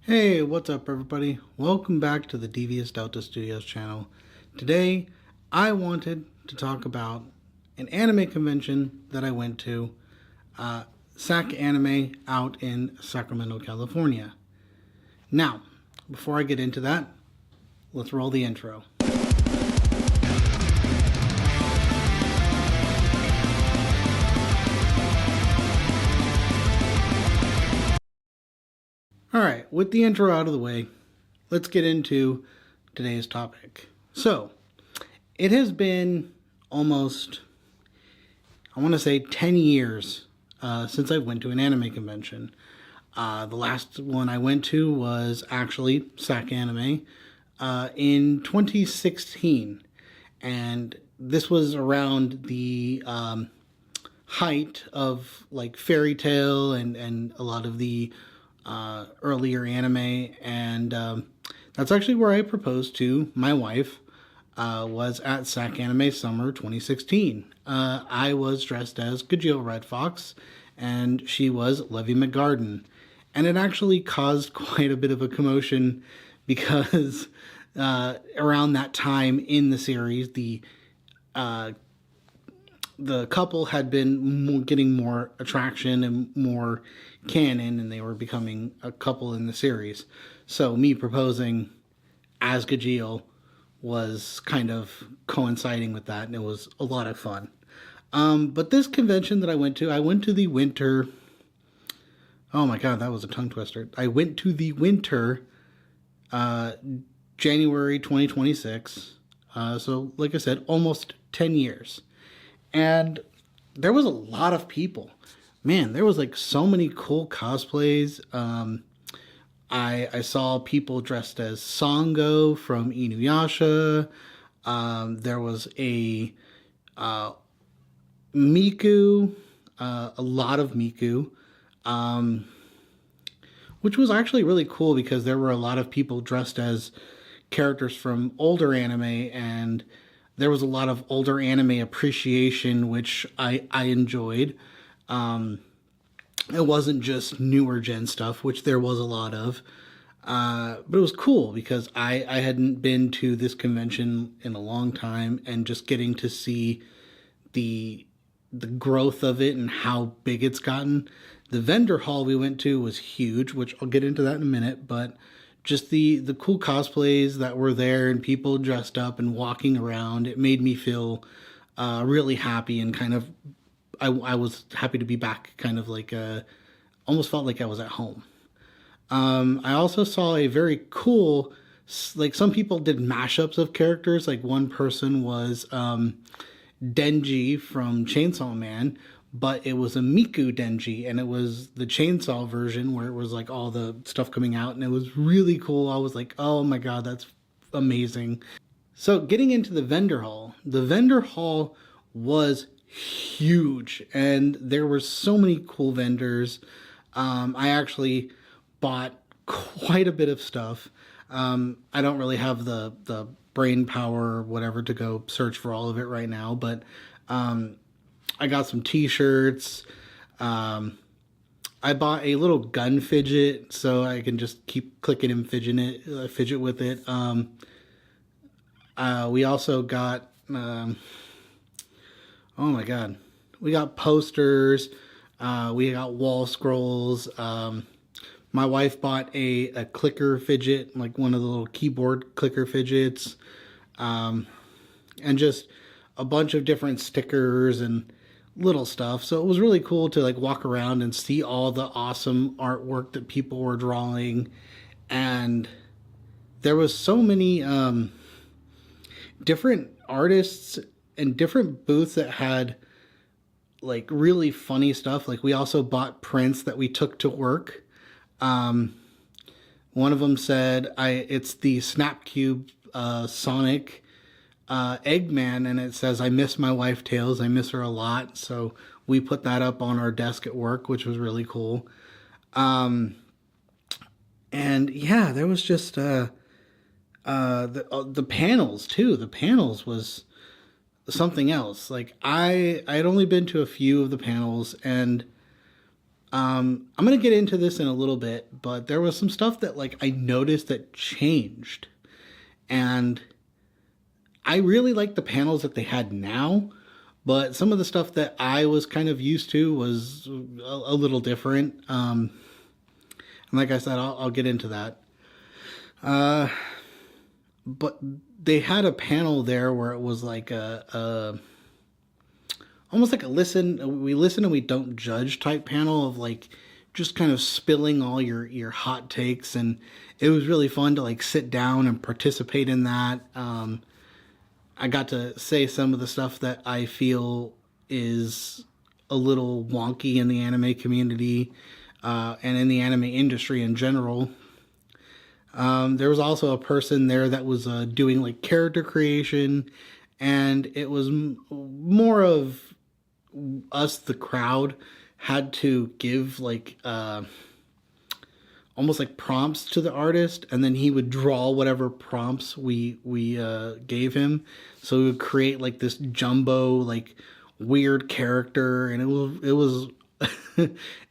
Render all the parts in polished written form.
Hey, what's up everybody? Welcome back to the Devious Delta Studios channel. Today, I wanted to talk about an anime convention that I went to, SAC Anime out in Sacramento, California. Now, before I get into that, let's roll the intro. Alright, with the intro out of the way, let's get into today's topic. So, it has been almost, I want to say 10 years since I went to an anime convention. The last one I went to was actually SAC Anime in 2016. And this was around the height of like Fairy Tail and a lot of the earlier anime, and that's actually where I proposed to my wife. Was at SAC Anime Summer 2016. I was dressed as Gajeel Red Fox, and she was Levy McGarden. And it actually caused quite a bit of a commotion because around that time in the series, the couple had been getting more attraction and more canon, and they were becoming a couple in the series. So me proposing as Gajeel was kind of coinciding with that, and it was a lot of fun. But this convention that I went to the winter. Oh my god, that was a tongue twister. I went to the winter, January 2026. So, like I said, almost 10 years. And there was a lot of people. Man, there was like so many cool cosplays. I saw people dressed as Sango from Inuyasha. There was a Miku, a lot of Miku, which was actually really cool because there were a lot of people dressed as characters from older anime, and there was a lot of older anime appreciation, which I enjoyed. It wasn't just newer gen stuff, which there was a lot of. But it was cool because I hadn't been to this convention in a long time, and just getting to see the growth of it and how big it's gotten. The vendor hall we went to was huge, which I'll get into that in a minute, but just the cool cosplays that were there and people dressed up and walking around, it made me feel really happy, and kind of I was happy to be back, kind of like almost felt like I was at home. I also saw a very cool, like some people did mashups of characters. Like one person was Denji from Chainsaw Man, but it was a Miku Denji, and it was the chainsaw version where it was like all the stuff coming out, and it was really cool. I was like, oh my god, that's amazing. So getting into the vendor hall was huge, and there were so many cool vendors. I actually bought quite a bit of stuff. I don't really have the brain power or whatever to go search for all of it right now, but I got some t-shirts. I bought a little gun fidget so I can just keep clicking and fidget with it. We also got, oh my god, we got posters. We got wall scrolls. My wife bought a clicker fidget, like one of the little keyboard clicker fidgets, and just a bunch of different stickers and little stuff. So it was really cool to like walk around and see all the awesome artwork that people were drawing. And there was so many different artists and different booths that had like really funny stuff. Like we also bought prints that we took to work. One of them said, it's the Snapcube Sonic Eggman, and it says, "I miss my wife Tails. I miss her a lot." So we put that up on our desk at work, which was really cool. And yeah, there was just the panels too. The panels was something else. Like I had only been to a few of the panels, and I'm gonna get into this in a little bit, but there was some stuff that like I noticed that changed, and I really like the panels that they had now, but some of the stuff that I was kind of used to was a little different. And like I said, I'll get into that. But they had a panel there where it was like a almost like a we listen and we don't judge type panel of like just kind of spilling all your hot takes, and it was really fun to like sit down and participate in that. I got to say some of the stuff that I feel is a little wonky in the anime community, and in the anime industry in general. There was also a person there that was doing like character creation, and it was more of us, the crowd, had to give like almost like prompts to the artist, and then he would draw whatever prompts we gave him. So he would create like this jumbo like weird character, and it was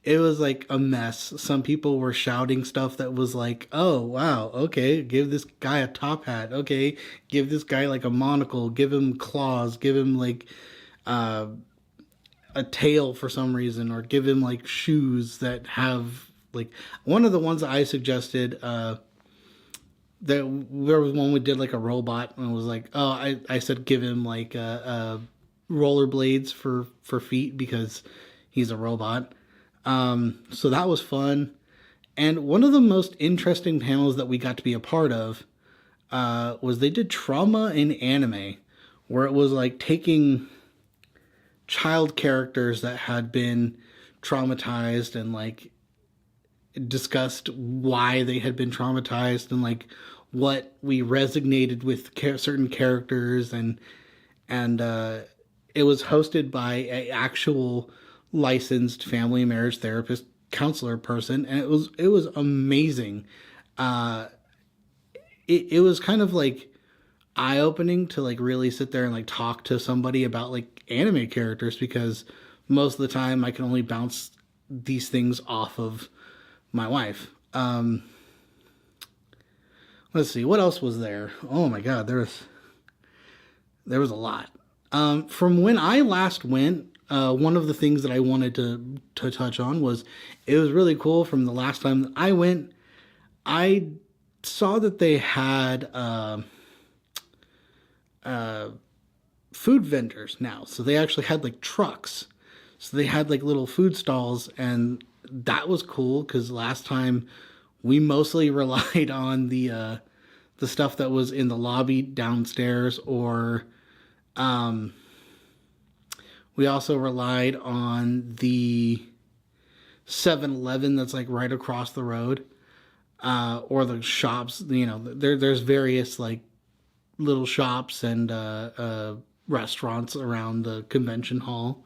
it was like a mess. Some people were shouting stuff that was like, "Oh wow, okay, give this guy a top hat. Okay, give this guy like a monocle. Give him claws. Give him like a tail for some reason, or give him like shoes that have like." One of the ones that I suggested, there was one we did like a robot, and it was like, oh, I said give him like rollerblades for feet because he's a robot. So that was fun. And one of the most interesting panels that we got to be a part of was they did trauma in anime, where it was like taking child characters that had been traumatized and like discussed why they had been traumatized, and like what we resonated with certain characters, and it was hosted by an actual licensed family and marriage therapist counselor person, and it was amazing. It was kind of like eye-opening to like really sit there and like talk to somebody about like anime characters, because most of the time I can only bounce these things off of my wife. Let's see, what else was there? Oh my god, there was a lot. From when I last went, one of the things that I wanted to touch on was, it was really cool. From the last time that I went, I saw that they had food vendors now. So they actually had like trucks. So they had like little food stalls, and that was cool, because last time we mostly relied on the stuff that was in the lobby downstairs, or we also relied on the 7-Eleven that's like right across the road, or the shops. You know, there's various like little shops and restaurants around the convention hall.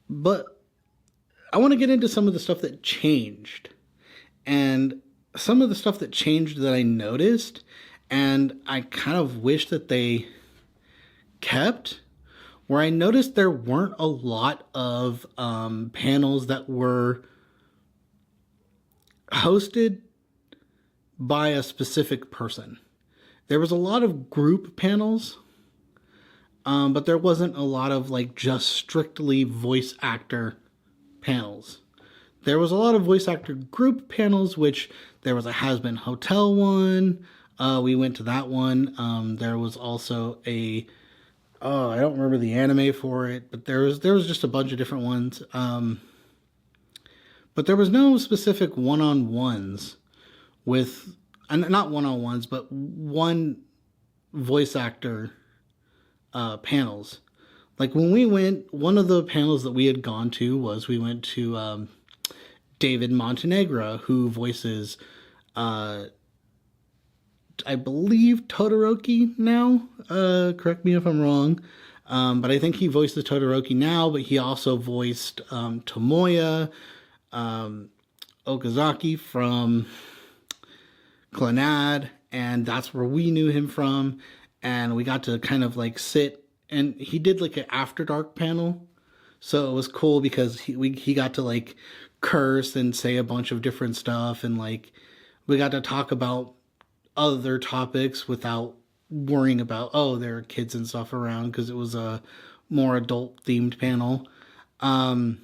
But I want to get into some of the stuff that changed, and some of the stuff that changed that I noticed, and I kind of wish that they kept, where I noticed there weren't a lot of panels that were hosted by a specific person. There was a lot of group panels, but there wasn't a lot of like just strictly voice actor panels. There was a lot of voice actor group panels, which there was a Has Been Hotel one. We went to that one. There was also I don't remember the anime for it, but there was just a bunch of different ones. But there was no specific one-on-ones with, not one-on-ones, but one voice actor panels. Like when we went, one of the panels that we had gone to was, we went to David Montenegro, who voices I believe Todoroki now. Correct me if I'm wrong. But I think he voices Todoroki now, but he also voiced Tomoya Okazaki from Clannad, and that's where we knew him from. And we got to kind of like sit, and he did like an After Dark panel. So it was cool because he got to like curse and say a bunch of different stuff, and like we got to talk about other topics without worrying about, oh, there are kids and stuff around, because it was a more adult themed panel. Um,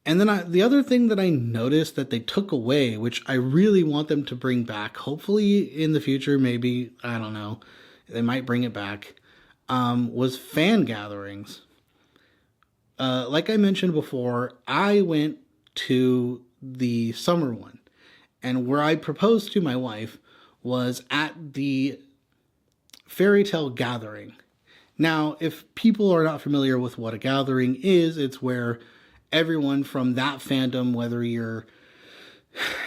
and then the other thing that I noticed that they took away, which I really want them to bring back, hopefully in the future, maybe, I don't know, they might bring it back, was fan gatherings. Like I mentioned before, I went to the summer one, and where I proposed to my wife was at the fairy tale gathering. Now, if people are not familiar with what a gathering is, it's where everyone from that fandom, whether you're,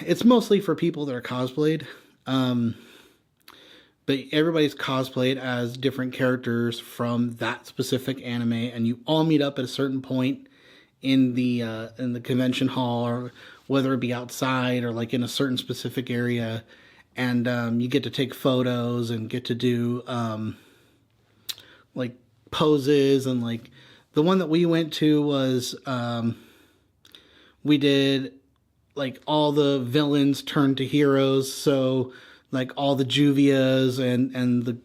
it's mostly for people that are cosplayed, but everybody's cosplayed as different characters from that specific anime, and you all meet up at a certain point in the convention hall, or whether it be outside or like in a certain specific area, and you get to take photos and get to do like poses. And like the one that we went to was we did like all the villains turned to heroes, so like all the Juvias and the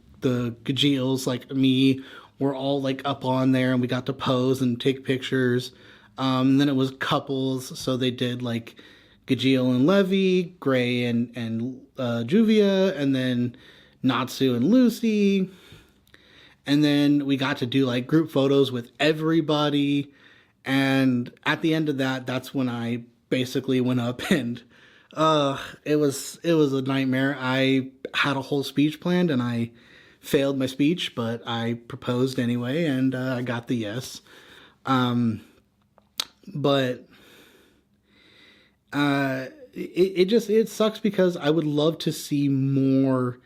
Gajils like me were all like up on there, and we got to pose and take pictures. And then it was couples, so they did like Gajil and Levi, Gray and Juvia, and then Natsu and Lucy. And then we got to do like group photos with everybody. And at the end of that, that's when I basically went up and it was a nightmare. I had a whole speech planned and I failed my speech, but I proposed anyway, and I got the yes. But it sucks because I would love to see more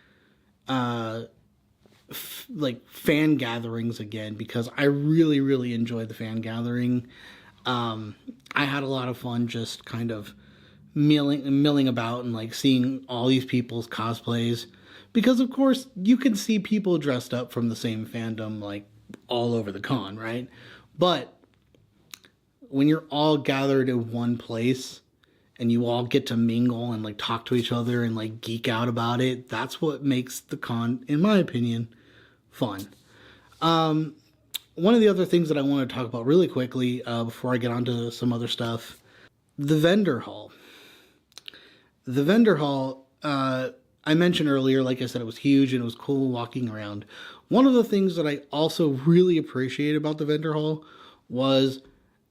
like fan gatherings again, because I really enjoyed the fan gathering. I had a lot of fun just kind of milling about and like seeing all these people's cosplays, because of course you can see people dressed up from the same fandom like all over the con, right? But when you're all gathered in one place and you all get to mingle and like talk to each other and like geek out about it, that's what makes the con, in my opinion, fun. One of the other things that I want to talk about really quickly before I get on to some other stuff, the vendor hall. The vendor hall, I mentioned earlier, like I said, it was huge and it was cool walking around. One of the things that I also really appreciated about the vendor hall was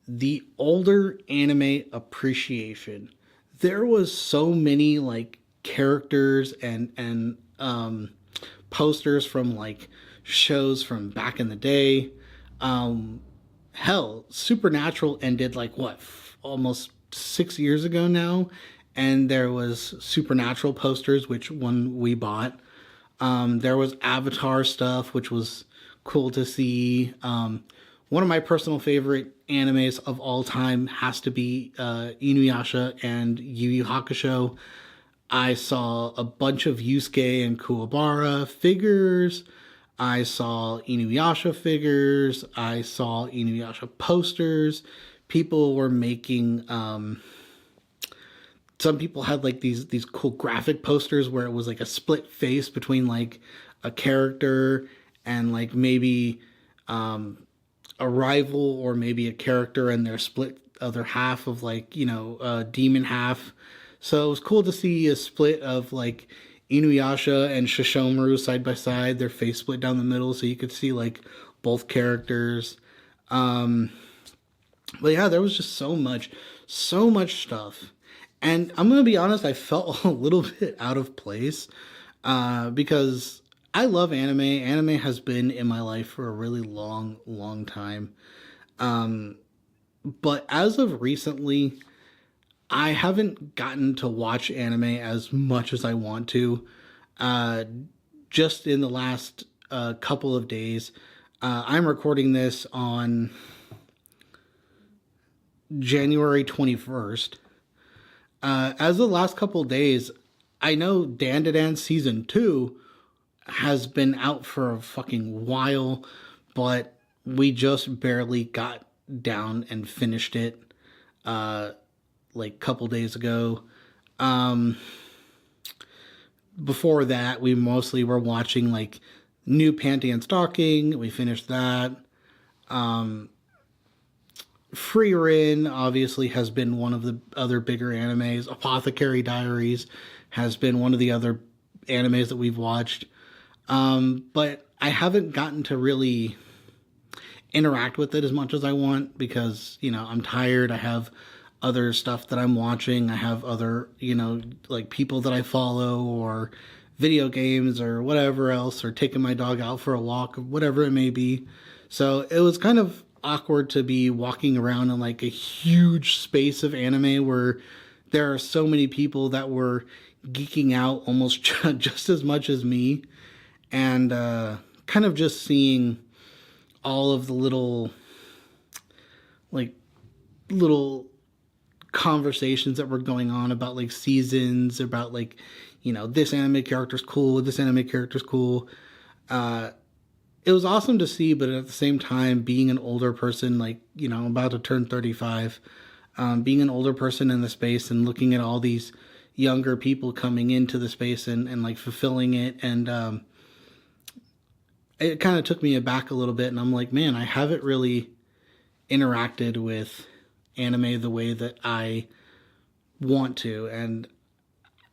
the older anime appreciation. There was so many like characters and posters from like shows from back in the day. Hell, Supernatural ended like what, almost 6 years ago now, and there was Supernatural posters, which one we bought. There was Avatar stuff, which was cool to see. One of my personal favorite animes of all time has to be Inuyasha and Yu Yu Hakusho. I saw a bunch of Yusuke and Kuwabara figures. I saw Inuyasha figures. I saw Inuyasha posters. People were making some people had like these cool graphic posters where it was like a split face between like a character and like maybe a rival, or maybe a character and their split other half of like, you know, demon half. So it was cool to see a split of like Inuyasha and Shishomaru side by side, their face split down the middle, so you could see like both characters. But yeah, there was just so much stuff. And I'm going to be honest, I felt a little bit out of place because I love anime. Anime has been in my life for a really long time. But as of recently, I haven't gotten to watch anime as much as I want to. Just in the last couple of days, I'm recording this on January 21st. As the last couple of days, I know Dan Season 2 has been out for a fucking while, but we just barely got down and finished it like a couple days ago. Before that, we mostly were watching like new Panty and Stocking. We finished that. Free Rin obviously has been one of the other bigger animes. Apothecary Diaries has been one of the other animes that we've watched. But I haven't gotten to really interact with it as much as I want because, you know, I'm tired. I have other stuff that I'm watching. I have other, you know, like people that I follow or video games or whatever else, or taking my dog out for a walk, whatever it may be. So it was kind of awkward to be walking around in like a huge space of anime where there are so many people that were geeking out almost just as much as me, and kind of just seeing all of the little conversations that were going on about like seasons, about like, you know, this anime character's cool, this anime character's cool. It was awesome to see, but at the same time, being an older person, like, you know, I'm about to turn 35, being an older person in the space and looking at all these younger people coming into the space and like fulfilling it, and it kind of took me aback a little bit, and I'm like, man, I haven't really interacted with anime the way that I want to, and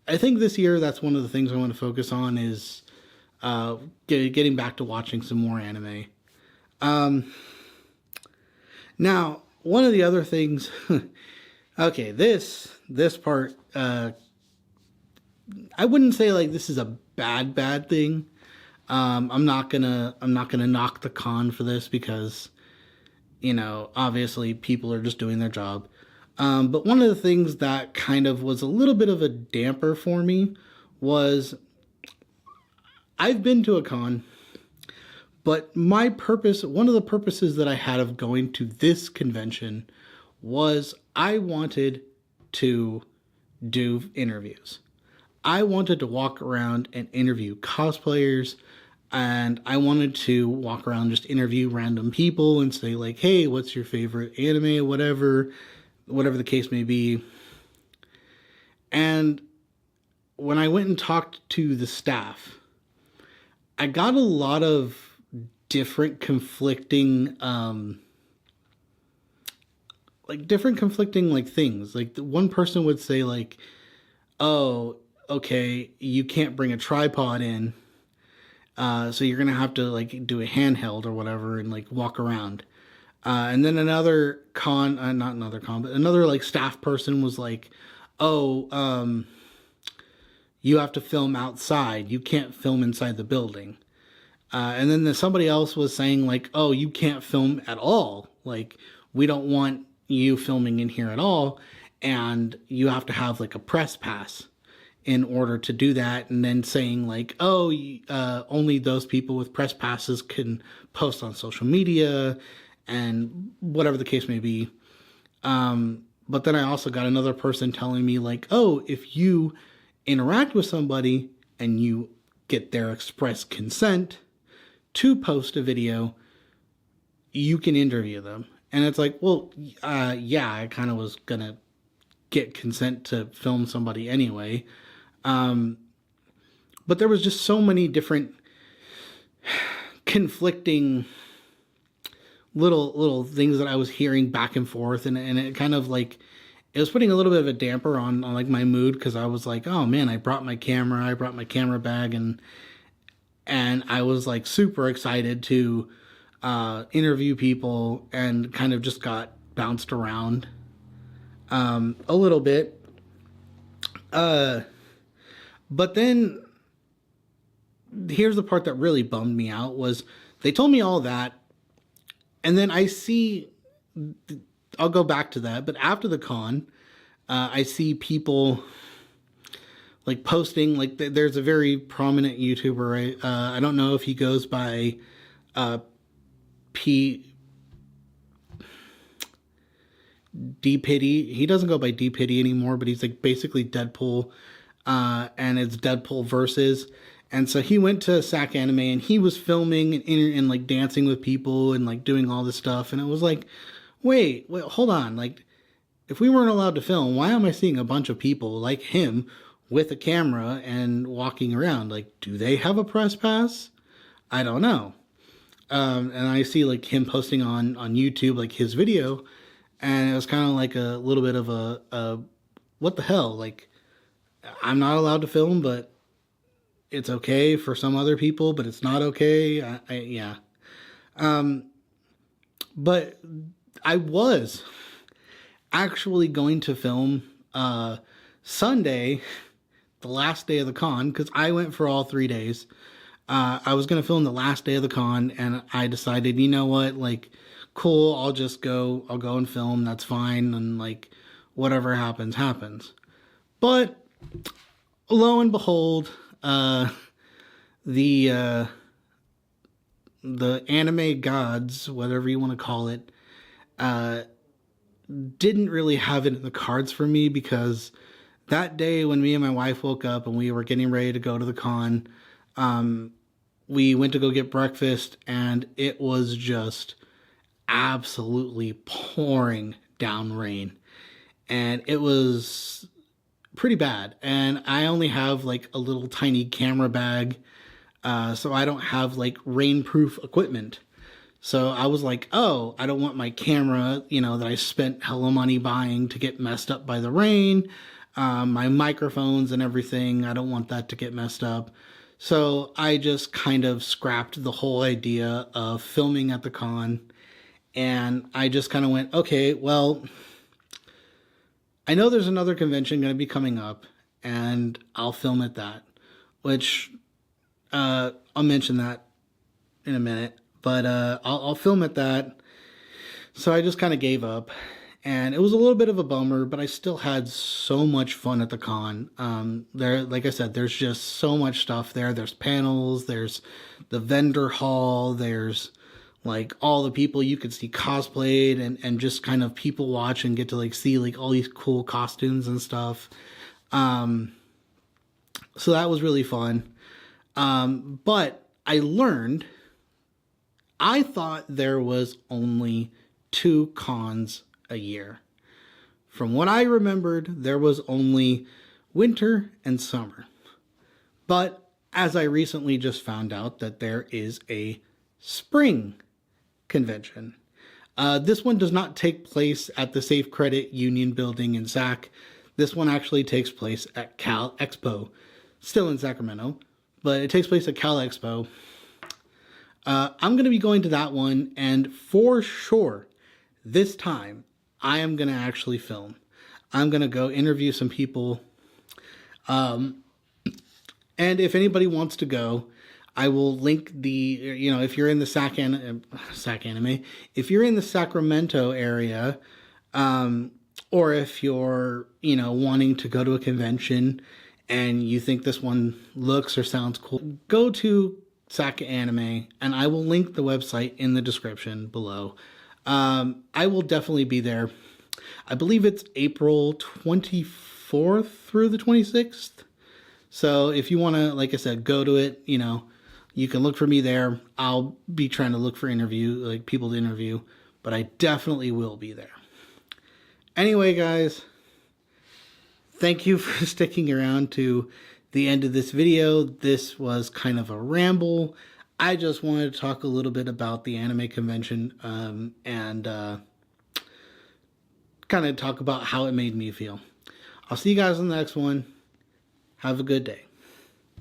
I think this year that's one of the things I want to focus on is getting back to watching some more anime. Now, one of the other things, okay, this part, I wouldn't say like this is a bad thing. I'm not gonna knock the con for this because, you know, obviously people are just doing their job. But one of the things that kind of was a little bit of a damper for me was I've been to a con, but one of the purposes that I had of going to this convention was I wanted to do interviews. I wanted to walk around and interview cosplayers, and I wanted to walk around, just interview random people and say like, hey, what's your favorite anime, whatever the case may be. And when I went and talked to the staff, I got a lot of different conflicting things. Like one person would say like, oh, okay, you can't bring a tripod in, so you're gonna have to like do a handheld or whatever and like walk around. And then another like staff person was like, oh, you have to film outside. You can't film inside the building. And then somebody else was saying like, oh, you can't film at all. Like, we don't want you filming in here at all. And you have to have like a press pass in order to do that. And then saying like, oh, only those people with press passes can post on social media and whatever the case may be. But then I also got another person telling me like, oh, if you interact with somebody and you get their express consent to post a video, you can interview them. And it's like, well, yeah, I kind of was gonna get consent to film somebody anyway. But there was just so many different conflicting little things that I was hearing back and forth, and it kind of like, it was putting a little bit of a damper on like my mood, because I was like, oh man, I brought my camera bag, and I was like super excited to interview people, and kind of just got bounced around a little bit. But then here's the part that really bummed me out, was they told me all that, and then I'll go back to that, but after the con, I see people like posting, like there's a very prominent YouTuber, right? I don't know if he goes by D-Pity. He doesn't go by D-Pity anymore, but he's like basically Deadpool, and it's Deadpool versus, And so he went to SAC Anime and he was filming and like dancing with people and like doing all this stuff. And it was like, wait, hold on. Like, if we weren't allowed to film, why am I seeing a bunch of people like him with a camera and walking around? Like, do they have a press pass? I don't know. And I see like him posting on YouTube, like his video. And it was kind of like a little bit of a what the hell? Like, I'm not allowed to film, but it's okay for some other people, but it's not okay. Yeah. But I was actually going to film Sunday, the last day of the con, because I went for all 3 days. I was going to film the last day of the con, and I decided, you know what, like, cool, I'll go and film, that's fine, and like, whatever happens, happens. But lo and behold, the anime gods, whatever you want to call it, didn't really have it in the cards for me, because that day when me and my wife woke up and we were getting ready to go to the con, we went to go get breakfast and it was just absolutely pouring down rain. And it was pretty bad. And I only have like a little tiny camera bag, so I don't have like rainproof equipment. So I was like, oh, I don't want my camera, that I spent hella money buying to get messed up by the rain. My microphones and everything, I don't want that to get messed up. So I just kind of scrapped the whole idea of filming at the con. And I just kind of went, okay, well, I know there's another convention going to be coming up, and I'll film at that, which I'll mention that in a minute. But I'll film at that. So I just kind of gave up. And it was a little bit of a bummer, but I still had so much fun at the con. Like I said, there's just so much stuff there. There's panels, there's the vendor hall, there's like all the people you could see cosplayed and just kind of people watch and get to like see like all these cool costumes and stuff. So that was really fun. But I learned, I thought there was only 2 cons a year. From what I remembered, there was only winter and summer. But as I recently just found out that there is a spring convention. This one does not take place at the Safe Credit Union building in Sac. This one actually takes place at Cal Expo, still in Sacramento, but it takes place at Cal Expo. I'm going to be going to that one, and for sure, this time, I am going to actually film. I'm going to go interview some people. And if anybody wants to go, I will link if you're in the Sac Anime, if you're in the Sacramento area, or if you're, wanting to go to a convention and you think this one looks or sounds cool, go to Sac Anime, and I will link the website in the description below. I will definitely be there. I believe it's April 24th through the 26th. So if you want to, like I said, go to it, you can look for me there. I'll be trying to look for people to interview, but I definitely will be there. Anyway, guys, thank you for sticking around to the end of this video. This was kind of a ramble. I just wanted to talk a little bit about the anime convention, and kind of talk about how it made me feel. I'll see you guys in the next one. Have a good day.